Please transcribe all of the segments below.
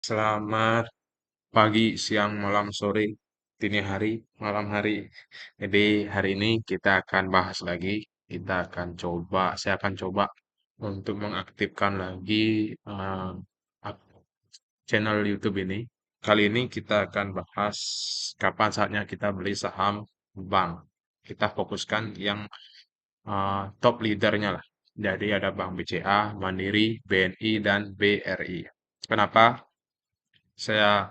Selamat pagi, siang, malam, sore, dini hari, malam hari. Jadi hari ini kita akan bahas lagi. Saya akan coba untuk mengaktifkan lagi eh, ak- channel YouTube ini. Kali ini kita akan bahas kapan saatnya kita beli saham bank. Kita fokuskan yang top leadernya lah. Jadi ada Bank BCA, Mandiri, BNI, dan BRI. Kenapa? Saya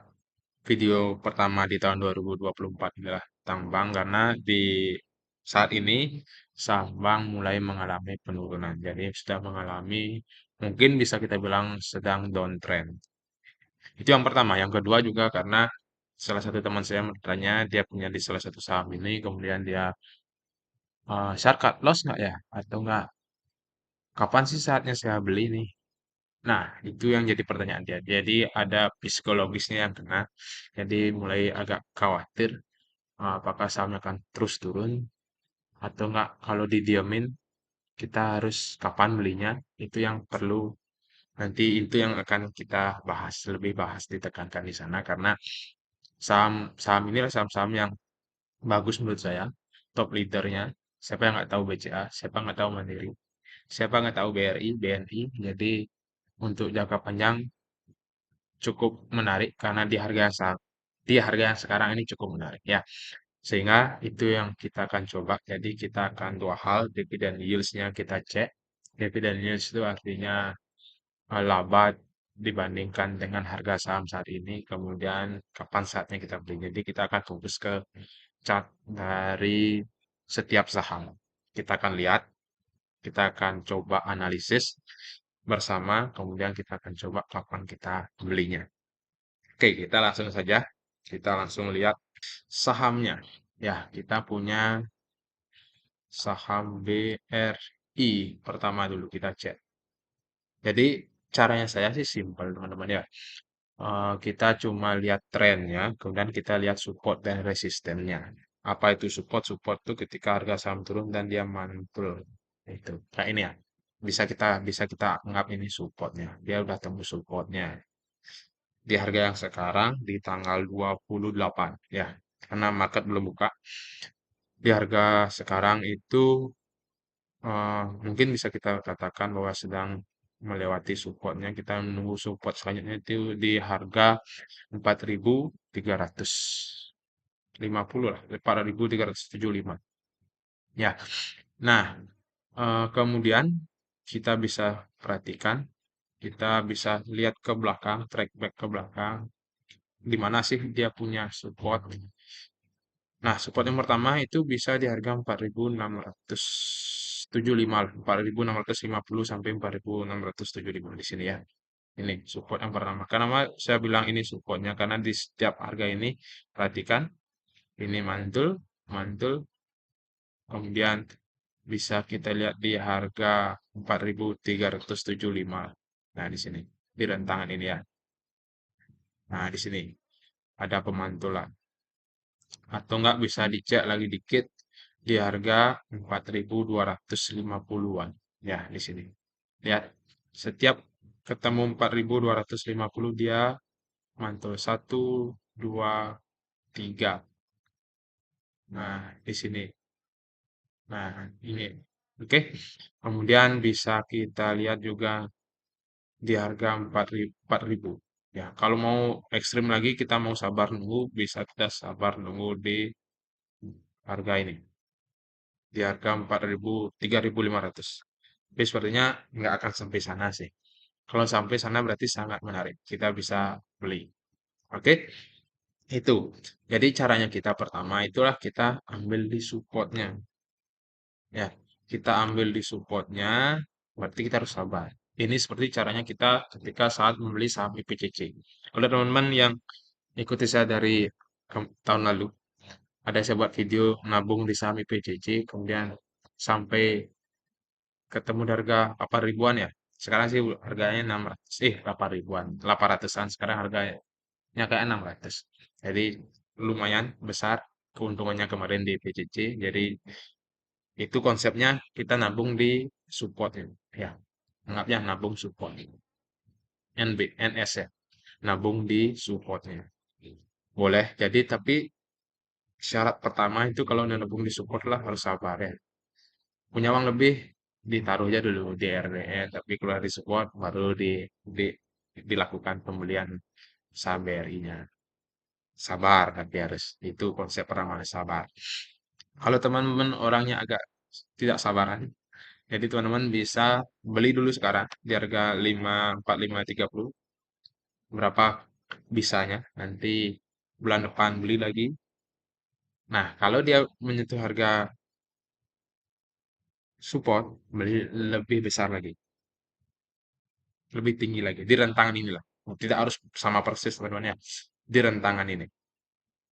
video pertama di tahun 2024 adalah tentang bank karena di saat ini saham bank mulai mengalami penurunan. Jadi sudah mengalami mungkin bisa kita bilang sedang downtrend. Itu yang pertama. Yang kedua juga karena salah satu teman saya bertanya dia punya di salah satu saham ini kemudian dia short cut loss nggak ya atau nggak kapan sih saatnya saya beli nih. Nah, itu yang jadi pertanyaan dia. Jadi ada psikologisnya yang kena. Jadi mulai agak khawatir apakah sahamnya akan terus turun atau enggak kalau didiamin kita harus kapan belinya itu yang perlu nanti itu yang akan kita bahas lebih bahas ditekankan di sana karena saham saham inilah saham-saham yang bagus menurut saya top leadernya siapa yang nggak tahu BCA siapa nggak tahu Mandiri siapa nggak tahu BRI BNI jadi untuk jangka panjang cukup menarik karena di harga yang sekarang ini cukup menarik ya. Sehingga itu yang kita akan coba. Jadi kita akan dua hal, dividen yields-nya kita cek. Dividen yields itu artinya laba dibandingkan dengan harga saham saat ini. Kemudian kapan saatnya kita beli. Jadi kita akan fokus ke chart dari setiap saham. Kita akan lihat, kita akan coba analisis bersama. Kemudian kita akan coba kapan kita belinya. Oke, kita langsung saja. Kita langsung lihat sahamnya. Ya, kita punya saham BRI pertama dulu kita cek. Jadi caranya saya sih simpel teman-teman ya. Kita cuma lihat trennya, kemudian kita lihat support dan resistennya. Apa itu support? Support itu ketika harga saham turun dan dia mantul. Itu kayak ini ya. Bisa kita anggap ini supportnya. Dia udah tembus supportnya di harga yang sekarang di tanggal 28 ya. Karena market belum buka. Di harga sekarang itu mungkin bisa kita katakan bahwa sedang melewati supportnya. Kita menunggu support selanjutnya itu di harga 4.350 lah, 4.375. Ya. Nah, kemudian kita bisa perhatikan, kita bisa lihat ke belakang, track back ke belakang, di mana sih dia punya support. Nah, support yang pertama itu bisa di harga 4.675, 4.650 sampai 4.675 di sini ya. Ini support yang pertama. Kenapa saya bilang ini supportnya? Karena di setiap harga ini, perhatikan, ini mantul, mantul, kemudian bisa kita lihat di harga 4.375. Nah, di sini, di rentangan ini ya. Nah, di sini ada pemantulan. Atau enggak bisa dicek lagi dikit di harga 4.250-an. Ya, di sini. Lihat, setiap ketemu 4.250 dia mantul 1, 2, 3. Nah, di sini. Nah, ini. Oke. Kemudian bisa kita lihat juga di harga 4.000. Ya, kalau mau ekstrim lagi kita mau sabar nunggu, bisa kita sabar nunggu di harga ini. Di harga 4.000, 3.500. Tapi sepertinya nggak akan sampai sana sih. Kalau sampai sana berarti sangat menarik. Kita bisa beli. Oke, itu. Jadi caranya kita pertama itulah kita ambil di supportnya. Ya, kita ambil di supportnya, berarti kita harus sabar. Ini seperti caranya kita ketika saat membeli saham IPCC. Kalau teman-teman yang ikuti saya dari tahun lalu, ada saya buat video nabung di saham IPCC, kemudian sampai ketemu di harga 8 ribuan ya. Sekarang sih harganya 600, 8 ribuan, 800-an. Sekarang harganya kayak 600. Jadi lumayan besar keuntungannya kemarin di PCC. Jadi itu konsepnya kita nabung di support ya. Ya, anggapnya nabung support. NS ya. nabung di supportnya. Boleh jadi, tapi syarat pertama itu kalau udah nabung di support lah harus sabar ya. Punya uang lebih, ditaruh aja dulu di RDN, tapi kalau di support baru di- dilakukan pembelian saham BRI-nya. Sabar, tapi harus itu konsep pertama, sabar. Kalau teman-teman orangnya agak tidak sabaran, jadi teman-teman bisa beli dulu sekarang di harga 54.530. Berapa bisanya? Nanti bulan depan beli lagi. Nah, kalau dia menyentuh harga support, beli lebih besar lagi, lebih tinggi lagi, di rentangan inilah. Tidak harus sama persis teman-teman ya, di rentangan ini.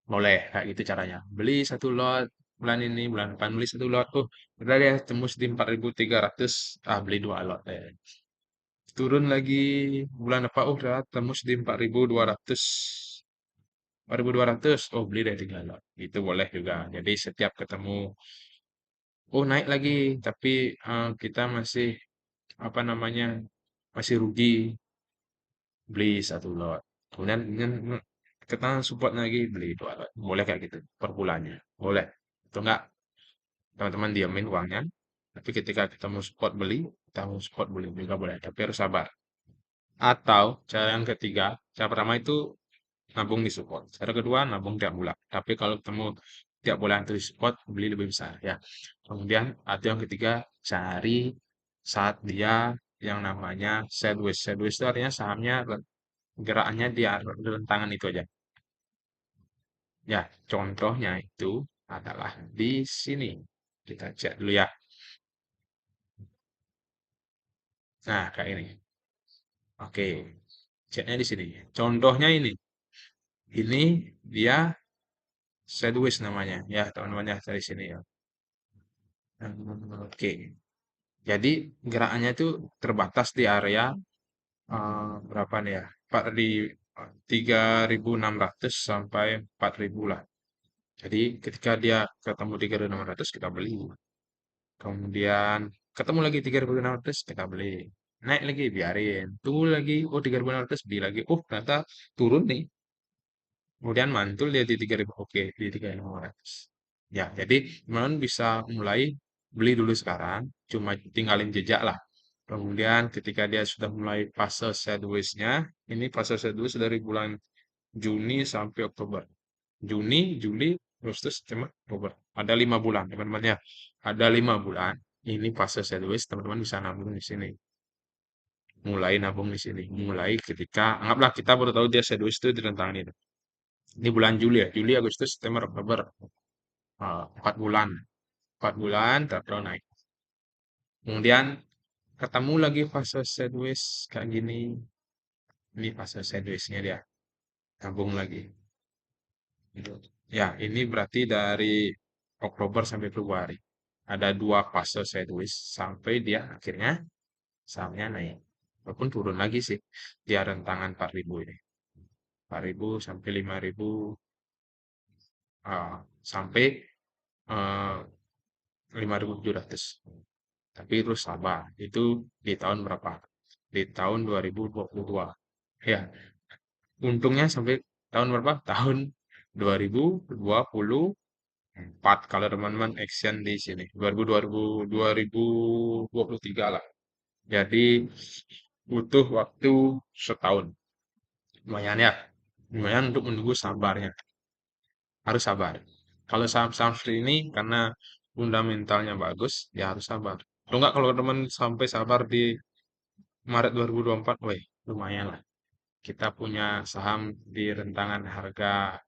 Boleh, kayak gitu caranya. Beli satu lot bulan ini, bulan depan beli satu lot. Oh, udah deh tembus di 4.300. Ah, beli dua lot deh. Turun lagi bulan depan, oh udah tembus di 4.200. 4.200, oh beli deh tiga lot. Itu boleh juga. Jadi setiap ketemu, oh naik lagi, tapi kita masih apa namanya masih rugi, beli satu lot. Kemudian kita support lagi beli dua lot. Boleh kayak gitu per bulannya. Boleh. Atau enggak teman-teman diamin uangnya. Tapi ketika kita mau support beli, kita mau support beli juga boleh. Tapi harus sabar. Atau cara yang ketiga, cara pertama itu nabung di support. Cara kedua nabung tiap bulan. Tapi kalau ketemu tiap bulan itu di support, beli lebih besar ya. Kemudian atau yang ketiga, cari saat dia yang namanya sideways. Sideways itu artinya sahamnya gerakannya di rentangan itu aja. Ya, contohnya itu adalah di sini. Kita cek dulu ya. Nah, kayak ini. Oke, ceknya di sini. Contohnya ini. Ini dia sideways namanya. Ya, teman-teman ya dari sini ya. Oke. Jadi gerakannya itu terbatas di area berapa nih ya? 3.600 sampai 4.000 lah. Jadi ketika dia ketemu 3.600 kita beli. Kemudian ketemu lagi 3.600 kita beli. Naik lagi biarin. Tunggu lagi. Oh 3.600 beli lagi. Oh ternyata turun nih. Kemudian mantul dia di 3.000. Oke di 3.500. Ya jadi teman bisa mulai beli dulu sekarang. Cuma tinggalin jejak lah. Kemudian ketika dia sudah mulai fase sideways-nya. Ini fase sideways dari bulan Juni sampai Oktober. Juni, Juli, Agustus, September, Oktober. Ada 5 bulan, teman-teman ya. Ada 5 bulan. Ini fase sideways, teman-teman bisa nabung di sini. Mulai nabung di sini. Mulai ketika, anggaplah kita baru tahu dia sideways itu di rentang ini. Ini bulan Juli ya. Juli, Agustus, September, Oktober. 4 bulan. 4 bulan, terus naik. Kemudian ketemu lagi fase sideways kayak gini. Ini fase sideways-nya dia. Nabung lagi. Gitu. Ya, ini berarti dari Oktober sampai Februari. Ada 2 fase sideways sampai dia akhirnya sahamnya naik. Walaupun turun lagi sih. Dia rentangan 4.000 ini. 4.000 sampai 5.000 sampai eh, 5.700. Tapi terus sabar. Itu di tahun berapa? Di tahun 2022. Ya, untungnya sampai tahun berapa? Tahun 2024 kalau teman-teman action di sini 2023 lah. Jadi butuh waktu setahun. Lumayan ya. Lumayan untuk menunggu sabarnya. Harus sabar. Kalau saham-saham seperti ini karena fundamentalnya bagus, ya harus sabar. Kalau enggak kalau teman sampai sabar di Maret 2024, woi, lumayan lah. Kita punya saham di rentangan harga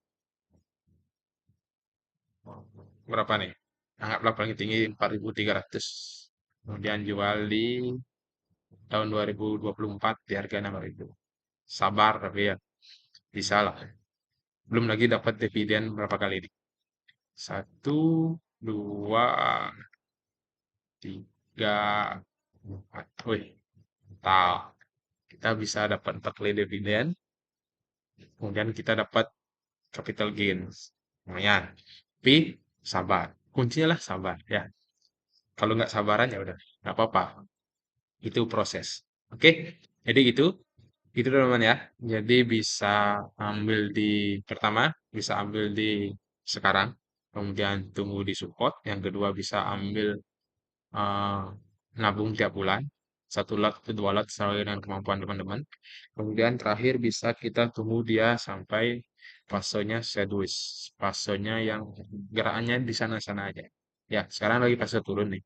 berapa nih? Anggaplah paling tinggi 4.300. Kemudian jual di tahun 2024 di harga 6.000. Sabar tapi ya bisa lah. Belum lagi dapat dividen berapa kali nih? Satu, dua, tiga, empat. Wih, tahu. Kita bisa dapat 4 kali dividen. Kemudian kita dapat capital gains. Lumayan. Tapi sabar. Kuncinya lah sabar ya. Kalau nggak sabaran ya udah nggak apa-apa. Itu proses. Oke, jadi gitu. Gitu teman-teman ya. Jadi bisa ambil di pertama, bisa ambil di sekarang, kemudian tunggu di support. Yang kedua bisa ambil eh, nabung tiap bulan. Satu lot atau dua lot sesuai dengan kemampuan teman-teman. Kemudian terakhir bisa kita tunggu dia sampai fasenya sideways. Fasenya yang gerakannya di sana-sana aja. Ya, sekarang lagi fase turun nih.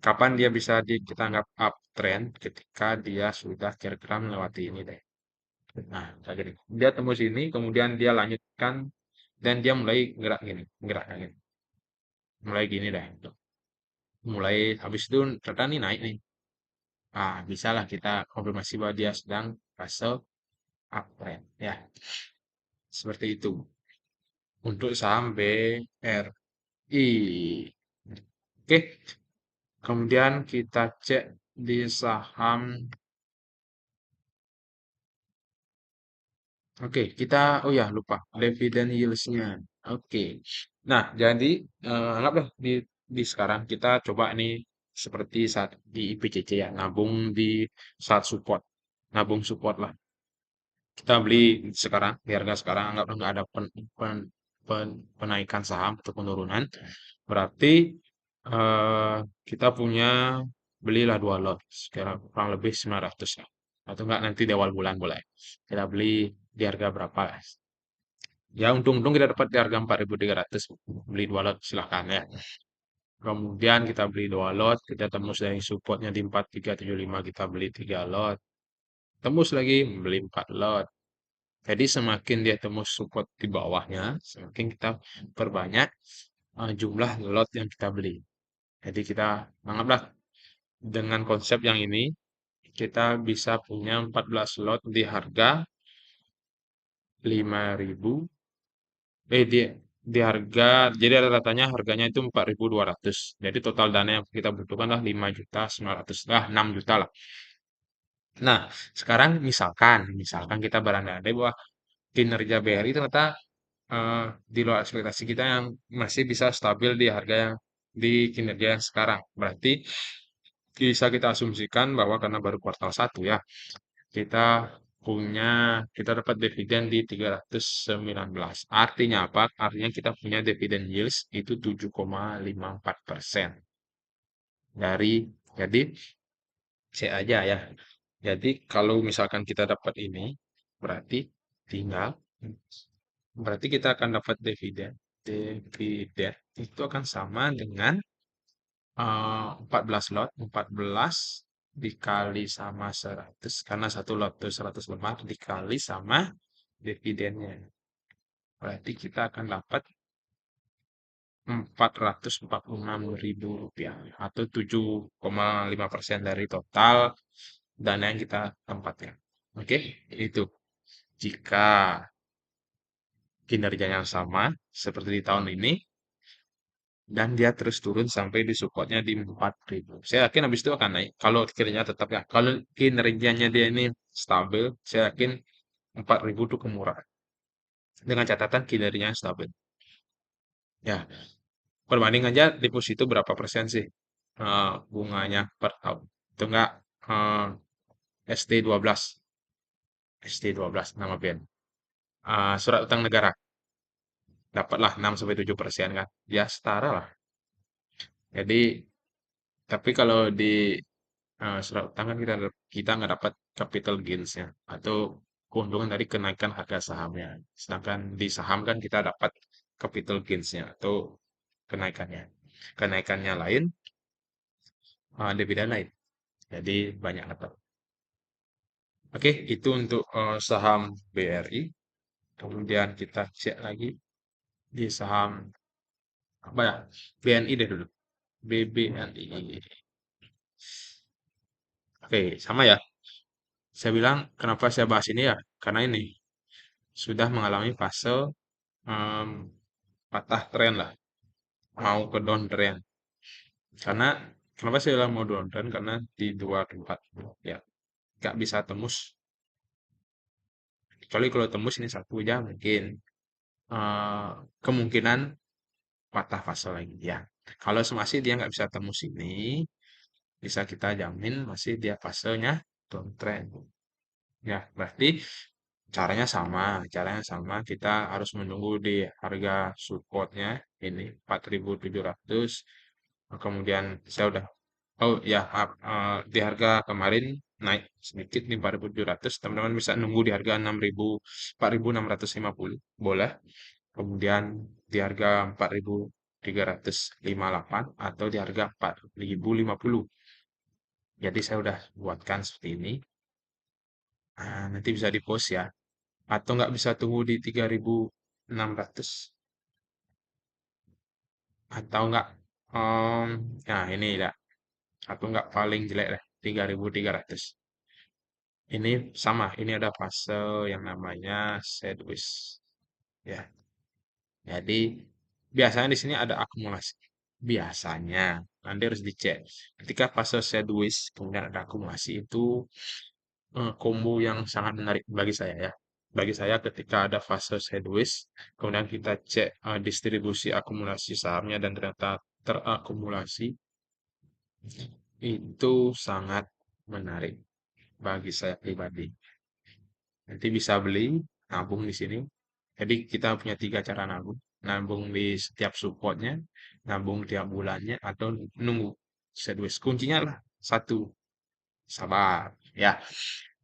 Kapan dia bisa kita anggap uptrend ketika dia sudah kira-kira melewati ini deh. Nah, kayak gini. Dia tembus ini, kemudian dia lanjutkan dan dia mulai gerak gini, gerak kayak gini. Mulai gini deh. Mulai habis itu ternyata nih naik nih. Ah, bisalah kita konfirmasi bahwa dia sedang fase uptrend ya. Seperti itu. Untuk saham BRI. Oke, kemudian kita cek di saham. Oke, kita oh ya lupa dividen yields-nya. Oke. Nah, jadi anggaplah di sekarang kita coba nih seperti saat di IPCC ya, nabung di saat support. Nabung support lah. Kita beli sekarang, di harga sekarang anggap nggak ada penaikan saham atau penurunan. Berarti eh, kita punya belilah dua lot, sekarang kurang lebih 900 ya. Atau enggak nanti di awal bulan boleh. Kita beli di harga berapa? Ya untung-untung kita dapat di harga 4.300 beli dua lot silahkan ya. Kemudian kita beli dua lot, kita tembus dari supportnya di 4375 kita beli tiga lot. Tembus lagi beli 4 lot. Jadi semakin dia tembus support di bawahnya, semakin kita perbanyak jumlah lot yang kita beli. Jadi kita anggaplah dengan konsep yang ini kita bisa punya 14 lot di harga 5.000 di harga jadi rata-ratanya harganya itu 4.200. Jadi total dana yang kita butuhkan lah 5.900 lah 6 juta lah. Nah, sekarang misalkan kita berandai-andai bahwa kinerja BRI ternyata di luar ekspektasi kita yang masih bisa stabil di harga yang di kinerja yang sekarang. Berarti bisa kita asumsikan bahwa karena baru kuartal satu ya, kita kita dapat dividen di 319. Artinya apa? Artinya kita punya dividen yields itu 7,54% dari jadi C aja ya. Jadi kalau misalkan kita dapat ini berarti tinggal berarti kita akan dapat dividen. Dividen itu akan sama dengan 14 lot, 14 dikali sama 100 karena satu lot itu 100 lembar dikali sama dividennya. Berarti kita akan dapat 446.000 rupiah atau 7,5% dari total dana yang kita tempatkan. Oke, itu jika kinerjanya sama seperti di tahun ini dan dia terus turun sampai di supportnya di 4.000. Saya yakin habis itu akan naik. Kalau kinerjanya tetap ya, kalau kinerjanya dia ini stabil, saya yakin 4.000 itu kemurahan. Dengan catatan kinerjanya stabil. Ya, perbanding aja deposito berapa persen sih bunganya per tahun. Itu enggak eh, ST12. ST12 nama BN. Surat utang negara. Dapatlah 6 sampai 7% kan. Ya setara lah. Jadi tapi kalau di surat utang kan kita nggak dapat capital gains-nya atau keuntungan dari kenaikan harga sahamnya. Sedangkan di saham kan kita dapat capital gains-nya atau kenaikannya. Kenaikannya lain, dividen lain. Jadi banyak dapat. Oke, itu untuk saham BRI. Kemudian kita cek lagi di saham apa ya? BNI deh dulu. BBNI. Oke, sama ya. Saya bilang kenapa saya bahas ini ya? Karena ini sudah mengalami fase em, patah tren lah, mau ke downtrend. Karena kenapa saya bilang mau downtrend? Karena di dua tempat ya nggak bisa tembus. Kecuali kalau tembus ini satu aja mungkin eh, kemungkinan patah fase lagi ya. Kalau masih dia nggak bisa tembus ini, bisa kita jamin masih dia fasenya downtrend. Ya, berarti caranya sama, kita harus menunggu di harga supportnya ini 4.700. Kemudian saya udah, oh ya maaf, di harga kemarin naik sedikit di 4.700, teman-teman bisa nunggu di harga 4.650 boleh. Kemudian di harga 4.358 atau di harga 4.050. Jadi saya udah buatkan seperti ini. Nanti bisa di post ya. Atau nggak bisa tunggu di 3.600. Atau nggak, nah ini ya. Atau nggak paling jelek deh, 3.300. Ini sama, ini ada fase yang namanya sideways. Ya, jadi biasanya di sini ada akumulasi. Biasanya, nanti harus dicek. Ketika fase sideways, kemudian ada akumulasi itu combo yang sangat menarik bagi saya ya. Bagi saya ketika ada fase sideways, kemudian kita cek distribusi akumulasi sahamnya dan ternyata terakumulasi, itu sangat menarik bagi saya pribadi. Nanti bisa beli, nabung di sini. Jadi kita punya tiga cara nabung. Nabung di setiap supportnya, nabung tiap bulannya, atau nunggu sideways. Kuncinya lah satu, sabar. Ya,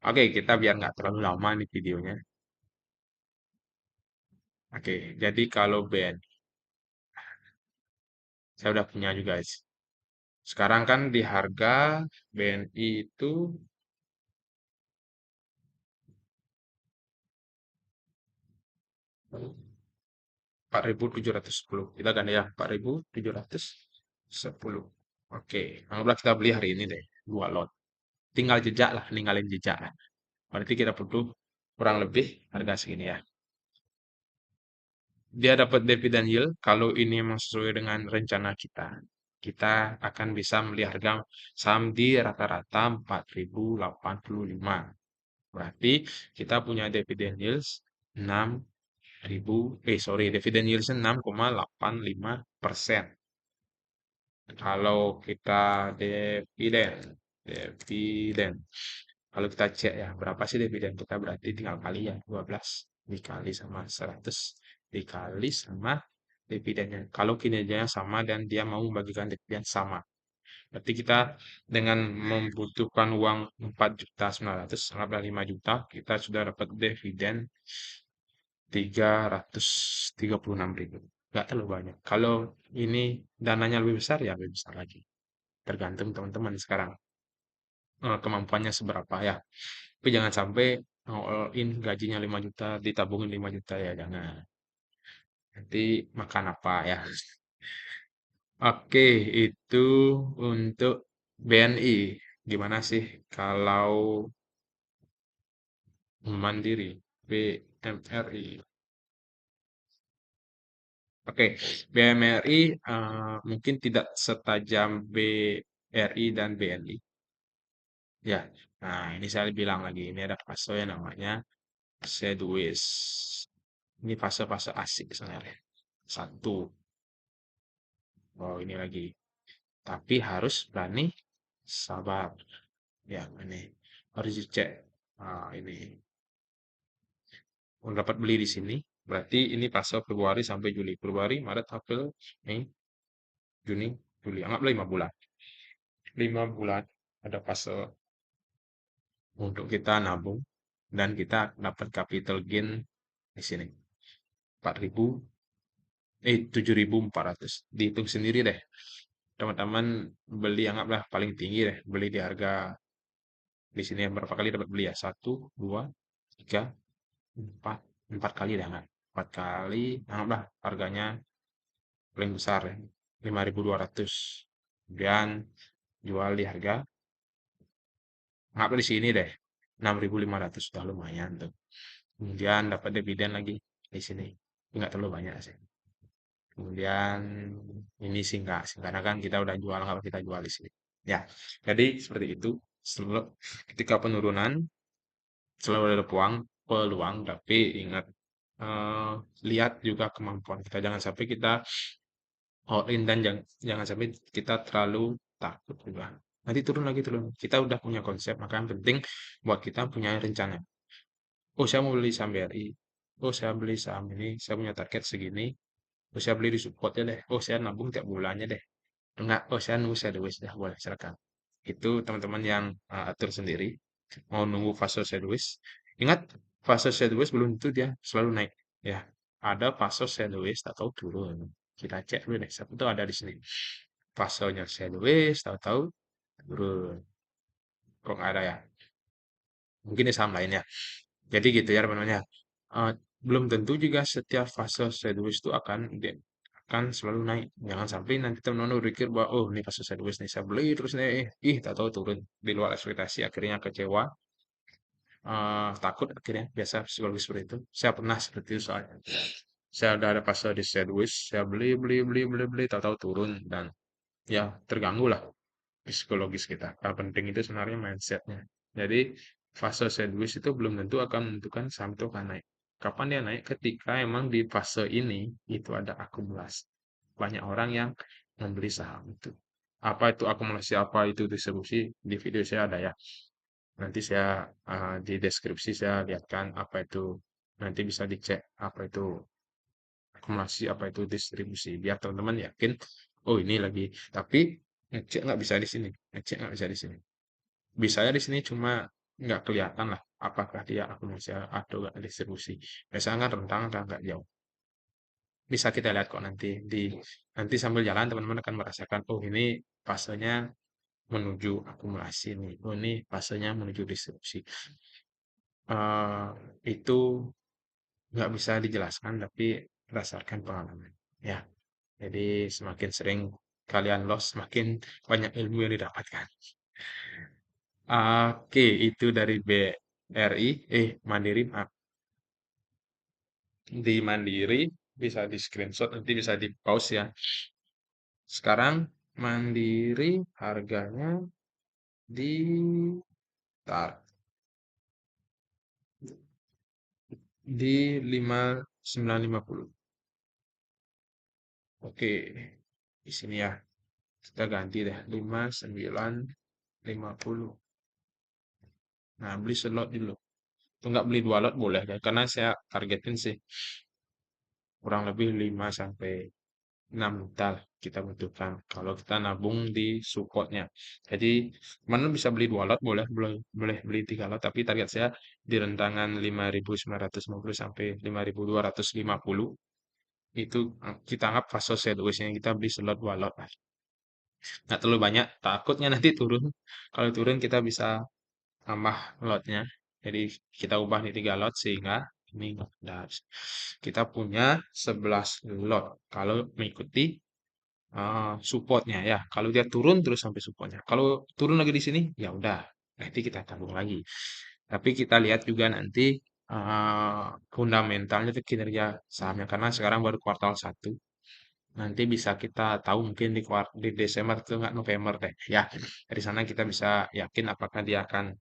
oke, kita biar nggak terlalu lama nih videonya. Oke, jadi kalau band, saya udah punya juga guys. Sekarang kan di harga BNI itu 4.710. Kita kan ya 4.710. Oke, anggaplah kita beli hari ini deh, dua lot. Tinggal jejak lah, ninggalin jejak lah. Berarti kita butuh kurang lebih harga segini ya. Dia dapat dividen yield kalau ini memang sesuai dengan rencana kita. Kita akan bisa beli harga saham di rata-rata 4.085. Berarti kita punya dividen yield 6.000, dividen yield 6,85%. Kalau kita dividen, dividen. Kalau kita cek ya, berapa sih dividen kita, berarti tinggal kali ya, 12 dikali sama 100 dikali sama dividennya. Kalau kinerjanya sama dan dia mau membagikan dividen sama. Berarti kita dengan membutuhkan uang 4.900.000, anggaplah 5 juta, kita sudah dapat dividen 336.000. Nggak terlalu banyak. Kalau ini dananya lebih besar, ya lebih besar lagi. Tergantung teman-teman sekarang kemampuannya seberapa ya. Tapi jangan sampai all in gajinya 5 juta, ditabungin 5 juta ya, jangan. Nanti makan apa ya. Oke, itu untuk BNI. Gimana sih kalau Mandiri, BMRI? Oke, BMRI mungkin tidak setajam BRI dan BNI. Ya, nah ini saya bilang lagi, ini ada fase yang namanya sideways. Ini fase-fase asik sebenarnya. Satu, oh ini lagi. Tapi harus berani sabar. Ya, ini harus dicek. Ini dapat beli di sini. Berarti ini fase Februari sampai Juli. Februari, Maret, April, Mei, Juni, Juli. Anggaplah 5 bulan. 5 bulan ada fase untuk kita nabung dan kita dapat capital gain di sini. 4.000, 7.400. Dihitung sendiri deh. Teman-teman beli anggaplah paling tinggi deh. Beli di harga di sini berapa kali dapat beli ya? Satu, dua, tiga, empat. Empat kali dah nggak? 4 kali. Anggaplah harganya paling besar ya. 5.200. Kemudian jual di harga anggaplah di sini deh. 6.500 sudah lumayan tuh. Kemudian dapat dividen lagi di sini. Enggak terlalu banyak sih. Kemudian ini sih enggak sih, karena kan kita udah jual, kalau kita jual di sini. Ya, jadi seperti itu. Ketika penurunan selalu ada peluang, tapi ingat eh, lihat juga kemampuan kita. Jangan sampai kita all in dan jangan sampai kita terlalu takut juga. Nanti turun lagi turun. Kita udah punya konsep, maka yang penting buat kita punya rencana. Oh, saya mau beli saham BRI. Oh, saya beli saham ini, saya punya target segini. Oh, saya beli di support deh. Oh, saya nabung tiap bulannya deh. Enggak, oh saya nunggu sideways dah, boleh silakan. Itu teman-teman yang atur sendiri. Mau nunggu fase sideways. Ingat, fase sideways belum tentu dia selalu naik. Ya, ada fase sideways tahu turun. Kita cek dulu deh, siapa tuh ada di sini. Fasenya sideways, tahu-tahu turun. Kok nggak ada ya? Mungkin di saham lain ya. Jadi gitu ya teman-teman ya. Eh, belum tentu juga setiap fase sideways itu akan selalu naik. Jangan sampai nanti teman-teman berpikir bahwa oh ini fase sideways nih saya beli terus nih ih tak tahu turun di luar ekspektasi akhirnya kecewa, takut akhirnya biasa psikologi seperti itu. Saya pernah seperti itu soalnya. Saya udah ada fase di sideways, saya beli beli beli beli beli tahu-tahu turun dan ya terganggu lah psikologis kita. Yang penting itu sebenarnya mindsetnya. Jadi fase sideways itu belum tentu akan menentukan saham itu akan naik. Kapan dia naik? Ketika emang di fase ini itu ada akumulasi. Banyak orang yang membeli saham itu. Apa itu akumulasi, apa itu distribusi, di video saya ada ya. Nanti saya di deskripsi saya lihatkan apa itu. Nanti bisa dicek apa itu akumulasi, apa itu distribusi. Biar teman-teman yakin, oh ini lagi. Tapi ngecek nggak bisa di sini. Ngecek nggak bisa di sini. Bisanya di sini cuma nggak kelihatan lah apakah dia akumulasi atau nggak distribusi. Biasanya kan rentang kan nggak jauh. Bisa kita lihat kok nanti sambil jalan teman-teman akan merasakan oh ini fasenya menuju akumulasi nih. Oh ini fasenya menuju distribusi. Eh itu nggak bisa dijelaskan tapi berdasarkan pengalaman. Ya, jadi semakin sering kalian loss, semakin banyak ilmu yang didapatkan. Oke, itu dari BRI, Mandiri, maaf. Di Mandiri bisa di screenshot, nanti bisa di pause ya. Sekarang Mandiri harganya di tar di 5950. Oke, di sini ya. Kita ganti deh 5950. Nah, beli slot dulu. Itu nggak beli dua lot boleh ya, karena saya targetin sih kurang lebih 5 sampai 6 juta lah kita butuhkan kalau kita nabung di supportnya. Jadi mana bisa beli dua lot boleh, boleh boleh beli tiga lot tapi target saya di rentangan 5.950 sampai 5.250 itu kita anggap fase sideways-nya kita beli slot dua lot lah. Nggak terlalu banyak, takutnya nanti turun. Kalau turun kita bisa tambah lotnya. Jadi kita ubah nih 3 lot sehingga ini ada kita punya 11 lot kalau mengikuti supportnya ya. Kalau dia turun terus sampai supportnya. Kalau turun lagi di sini ya udah nanti kita tabung lagi. Tapi kita lihat juga nanti fundamentalnya itu kinerja sahamnya karena sekarang baru kuartal satu. Nanti bisa kita tahu mungkin di Desember atau enggak November deh. Ya, dari sana kita bisa yakin apakah dia akan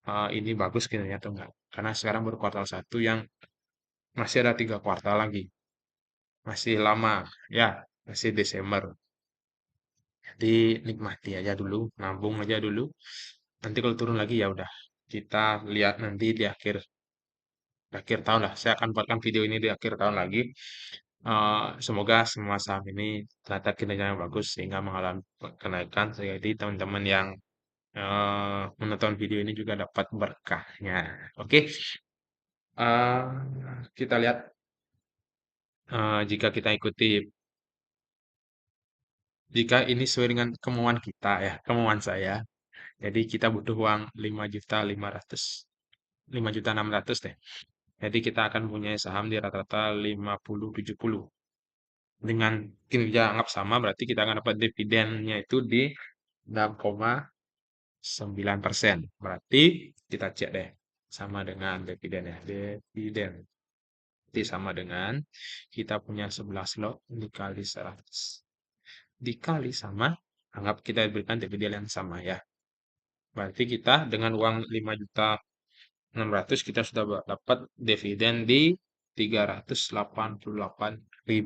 ini bagus kinerjanya atau enggak. Karena sekarang baru kuartal satu yang masih ada 3 kuartal lagi. Masih lama. Ya, masih Desember. Jadi nikmati aja dulu, nabung aja dulu. Nanti kalau turun lagi ya udah. Kita lihat nanti di akhir tahun lah. Saya akan buatkan video ini di akhir tahun lagi. Semoga semua saham ini ternyata kinerjanya bagus sehingga mengalami kenaikan. Jadi teman-teman yang menonton video ini juga dapat berkahnya. Oke, eh, kita lihat jika kita ikuti, jika ini sesuai dengan kemauan kita ya, kemauan saya. Jadi kita butuh uang 5.500, 5.600.000 deh. Jadi kita akan punya saham di rata-rata 50-70. Dengan kinerja anggap sama berarti kita akan dapat dividennya itu di 6,9%. Berarti kita cek deh sama dengan dividen ya. Dividen berarti sama dengan kita punya 11 lot dikali 100. Dikali sama, anggap kita berikan dividen yang sama ya. Berarti kita dengan uang 5.600.000 kita sudah dapat dividen di 388.000.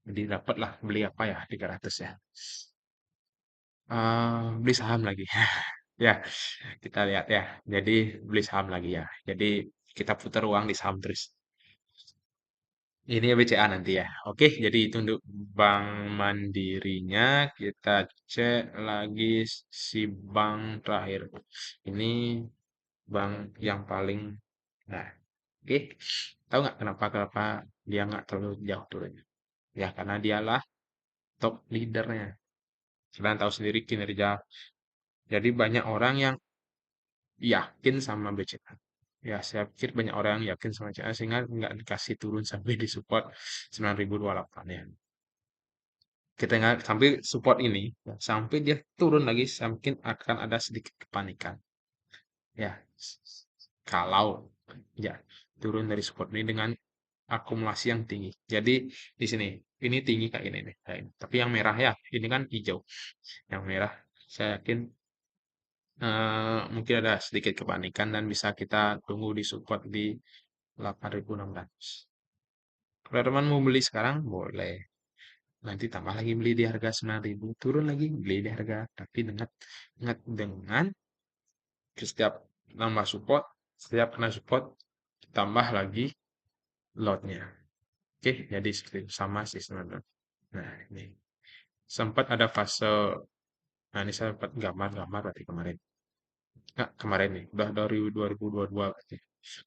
Jadi dapatlah beli apa ya 300 ya. Beli saham lagi. Ya, kita lihat ya. Jadi beli saham lagi ya. Jadi kita putar uang di saham terus. Ini BCA nanti ya. Oke, jadi itu untuk Bank Mandirinya. Kita cek lagi si bank terakhir. Ini bank yang paling. Nah, oke. Tahu nggak kenapa kenapa dia nggak terlalu jauh turunnya? Ya, karena dialah top leadernya. Kalian tahu sendiri kinerja. Jadi banyak orang yang yakin sama BCA. Ya, saya pikir banyak orang yang yakin sama BCA sehingga nggak dikasih turun sampai di support 9.028 ya. Kita nggak sampai support ini, ya, sampai dia turun lagi, mungkin akan ada sedikit kepanikan. Ya, kalau ya turun dari support ini dengan akumulasi yang tinggi. Jadi di sini ini tinggi kayak ini nih, kayak ini. Tapi yang merah ya, ini kan hijau. Yang merah saya yakin mungkin ada sedikit kepanikan dan bisa kita tunggu di support di 8.600. Kalau teman mau beli sekarang boleh. Nanti tambah lagi beli di harga 9.000, turun lagi beli di harga, tapi ingat dengan setiap nambah support, setiap kena support tambah lagi lotnya. Oke, jadi seperti itu sama sih sebenarnya. Nah, ini sempat ada fase. Nah, ini saya sempat gambar-gambar berarti kemarin. Nggak, kemarin nih, udah dari 2022 berarti.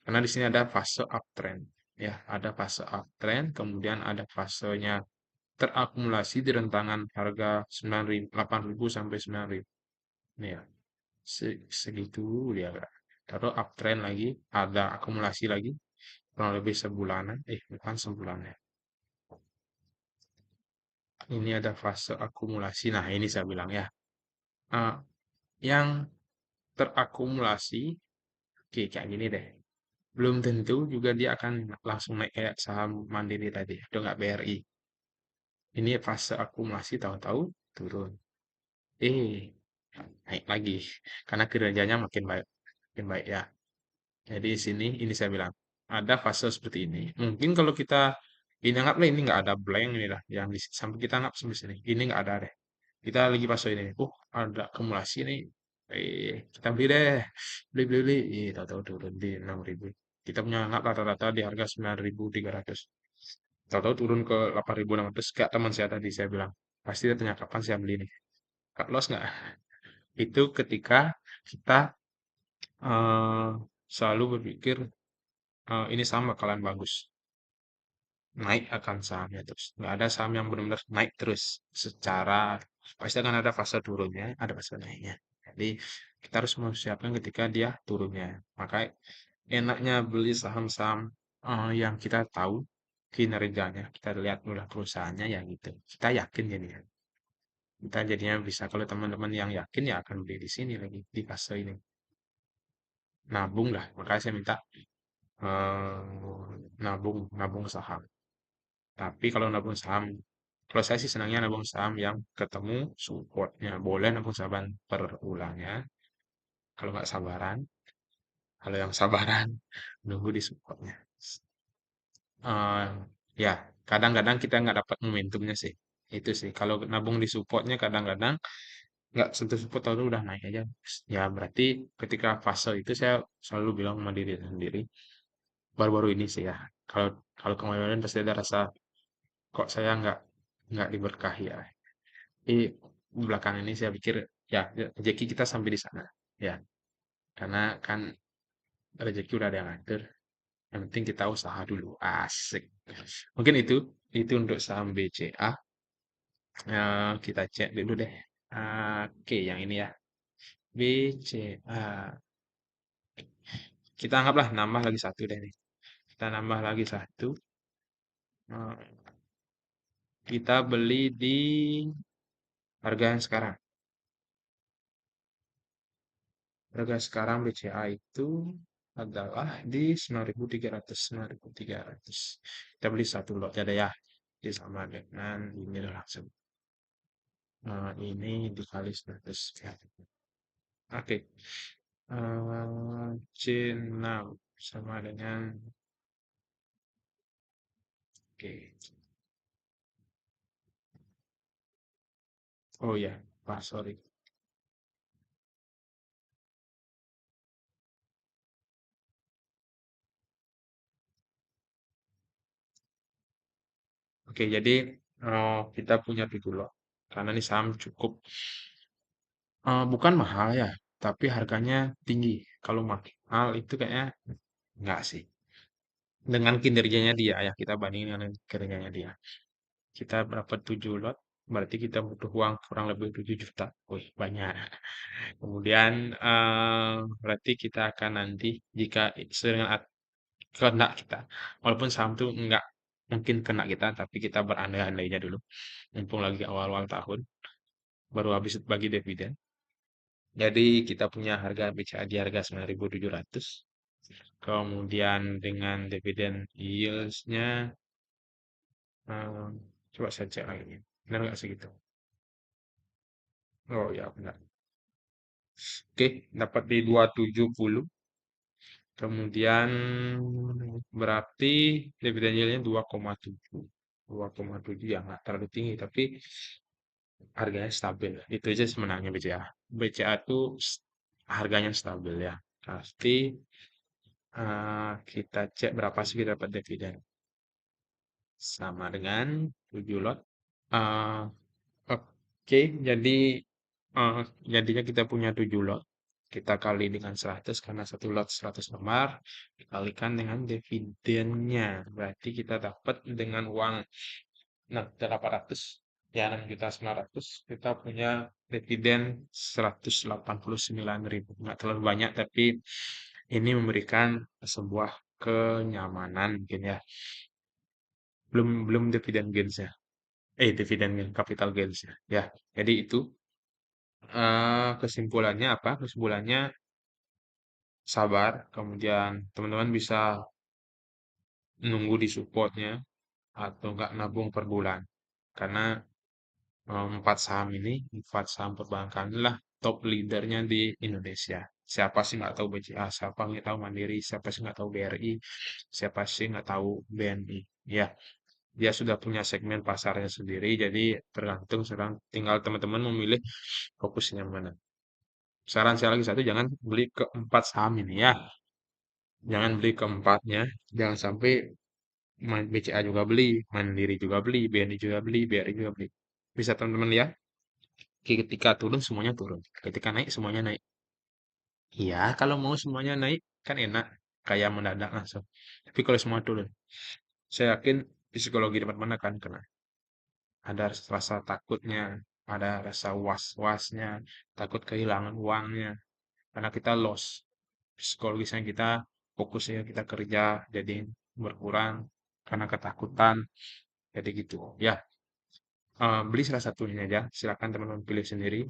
Karena di sini ada fase uptrend. Ya, ada fase uptrend, kemudian ada fasenya terakumulasi di rentangan harga 9.000, 8.000 sampai 9.000. Ini ya, segitu dia. Taruh uptrend lagi, ada akumulasi lagi, kurang lebih sebulanan, bukan sebulan ya. Ini ada fase akumulasi. Nah, ini saya bilang ya, eh, yang terakumulasi, oke, kayak gini deh. Belum tentu juga dia akan langsung naik kayak saham Mandiri tadi, udah nggak BRI. Ini fase akumulasi tahu-tahu turun. Eh, naik lagi karena kinerjanya makin baik ya. Jadi di sini ini saya bilang ada fase seperti ini. Mungkin kalau kita ini anggaplah ini nggak ada blank ini lah yang sampai kita anggap sampai sini. Ini nggak ada deh. Kita lagi fase ini. Ada akumulasi nih. Kita beli deh. Beli. Tahu-tahu turun di 6.000. Kita punya anggap rata-rata di harga 9.300. Tahu-tahu turun ke 8.600. Kayak teman saya tadi saya bilang. Pasti dia tanya kapan saya beli nih. Cut loss nggak? Itu ketika kita eh, selalu berpikir ini saham bakalan bagus, naik akan sahamnya terus. Nggak ada saham yang benar-benar naik terus secara pasti akan ada fase turunnya, ada fase naiknya. Jadi kita harus mempersiapkan ketika dia turunnya. Maka enaknya beli saham-saham yang kita tahu kinerjanya, kita lihat udah perusahaannya ya gitu. Kita yakin jadinya. Kita jadinya bisa kalau teman-teman yang yakin ya akan beli di sini lagi di fase ini. Nabung lah, makanya saya minta nabung nabung saham. Tapi kalau nabung saham, kalau saya sih senangnya nabung saham yang ketemu supportnya. Boleh nabung saham per ulangnya. Kalau nggak sabaran, kalau yang sabaran nunggu di supportnya. Eh, ya, kadang-kadang kita nggak dapat momentumnya sih. Itu sih. Kalau nabung di supportnya kadang-kadang nggak sentuh support tahu udah naik aja. Ya berarti ketika fase itu saya selalu bilang sama diri sendiri. Baru-baru ini sih ya. Kalau kalau kemarin pasti ada rasa kok saya nggak diberkahi ya. Tapi belakang ini saya pikir ya rezeki kita sampai di sana ya karena kan rezeki udah ada yang ngatur. Yang penting kita usaha dulu asik. Mungkin itu untuk saham BCA. Kita cek dulu deh. Oke, yang ini ya BCA. Kita anggaplah nambah lagi satu deh nih. Kita nambah lagi satu. Eh, Kita beli di harga yang sekarang. Harga sekarang BCA itu adalah di 9.300, 9.300. Kita beli satu lot ada ya. Jadi sama dengan ini langsung. Ini dikali 100. Oke. C6 sama dengan oke. Oh ya, Pak, sorry. Oke, jadi kita punya 7 lot. Karena ini saham cukup bukan mahal ya, tapi harganya tinggi. Kalau mahal itu kayaknya enggak sih. Dengan kinerjanya dia ya, kita bandingin dengan kinerjanya dia. Kita dapat 7 lot, berarti kita butuh uang kurang lebih 7 juta. Wih, banyak. Kemudian berarti kita akan nanti jika dengan kena kita, walaupun saham tuh nggak mungkin kena kita, tapi kita berandai-andainya dulu. Mumpung lagi awal-awal tahun, baru habis bagi dividen. Jadi kita punya harga BCA di harga 9.700. Kemudian dengan dividen yields-nya, coba saya cek lagi. Benar nggak segitu? Oh ya benar. Oke, dapat di 270. Kemudian berarti dividen yieldnya 2,7. 2,7 ya nggak terlalu tinggi, tapi harganya stabil. Itu aja sebenarnya BCA. BCA tuh harganya stabil ya. Pasti kita cek berapa sih kita dapat dividen. Sama dengan 7 lot. Eh, Oke, jadi eh, jadinya kita punya 7 lot. Kita kali dengan 100 karena satu lot 100 lembar dikalikan dengan dividennya. Berarti kita dapat dengan uang 800 ya 6.900.000 kita punya dividen 189.000. Nggak terlalu banyak tapi ini memberikan sebuah kenyamanan mungkin ya. Belum belum dividen gains ya. Dividen gain, capital gains ya. Ya, jadi itu kesimpulannya apa? Kesimpulannya sabar, kemudian teman-teman bisa nunggu di supportnya atau nggak nabung per bulan. Karena empat saham perbankan lah top leadernya di Indonesia. Siapa sih nggak tahu BCA, siapa nggak tahu Mandiri, siapa sih nggak tahu BRI, siapa sih nggak tahu BNI. Ya, dia sudah punya segmen pasarnya sendiri, jadi tergantung sekarang tinggal teman-teman memilih fokusnya mana. Saran saya lagi satu, jangan beli keempat saham ini ya. Jangan beli keempatnya, jangan sampai BCA juga beli, Mandiri juga beli, BNI juga beli, BRI juga beli. Bisa teman-teman lihat, ketika turun semuanya turun, ketika naik semuanya naik. Iya, kalau mau semuanya naik kan enak, kayak mendadak langsung. Tapi kalau semua turun, saya yakin psikologi teman-teman akan kena. Ada rasa takutnya, ada rasa was-wasnya, takut kehilangan uangnya, karena kita loss. Psikologisnya kita fokusnya kita kerja jadi berkurang karena ketakutan, jadi gitu. Ya, beli salah satunya aja. Silakan teman-teman pilih sendiri.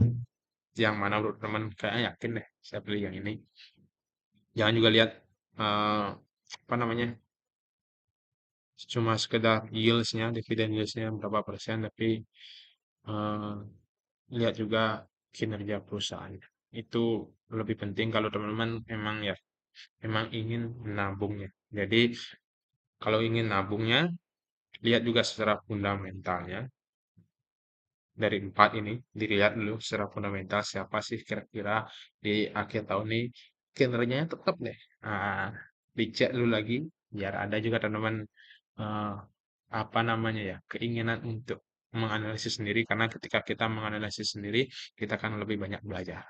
Yang mana menurut teman kayaknya yakin deh, saya pilih yang ini. Jangan juga lihat apa namanya, cuma sekedar yieldsnya, dividen yieldsnya berapa persen, tapi eh, lihat juga kinerja perusahaannya. Itu lebih penting kalau teman-teman emang ya, emang ingin menabungnya. Jadi kalau ingin nabungnya, lihat juga secara fundamentalnya. Dari empat ini, dilihat dulu secara fundamental siapa sih kira-kira di akhir tahun ini kinerjanya tetap deh. Nah, dicek dulu lagi, biar ada juga teman-teman eh, apa namanya ya, keinginan untuk menganalisis sendiri, karena ketika kita menganalisis sendiri, kita akan lebih banyak belajar.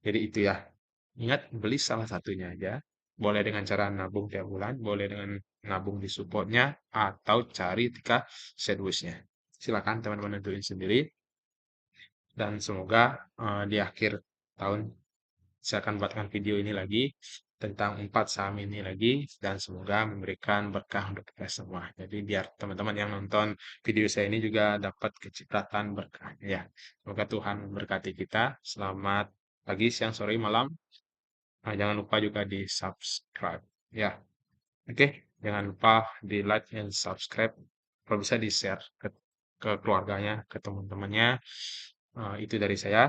Jadi itu ya. Ingat, beli salah satunya aja. Boleh dengan cara nabung tiap bulan, boleh dengan nabung di supportnya, atau cari tika sedusnya. Silakan teman-teman nentuin sendiri. Dan semoga di akhir tahun saya akan buatkan video ini lagi tentang empat saham ini lagi, dan semoga memberikan berkah untuk kita semua. Jadi biar teman-teman yang nonton video saya ini juga dapat kecipratan berkah ya. Semoga Tuhan memberkati kita. Selamat pagi, siang, sore, malam. Nah, jangan lupa juga di subscribe ya. Oke, jangan lupa di like and subscribe. Kalau bisa di share ke keluarganya, ke teman-temannya. Itu dari saya,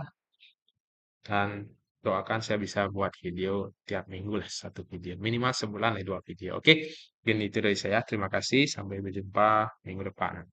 dan doakan saya bisa buat video tiap minggu lah, satu video. Minimal sebulan lah 2 video. Oke, mungkin itu dari saya. Terima kasih. Sampai berjumpa minggu depan.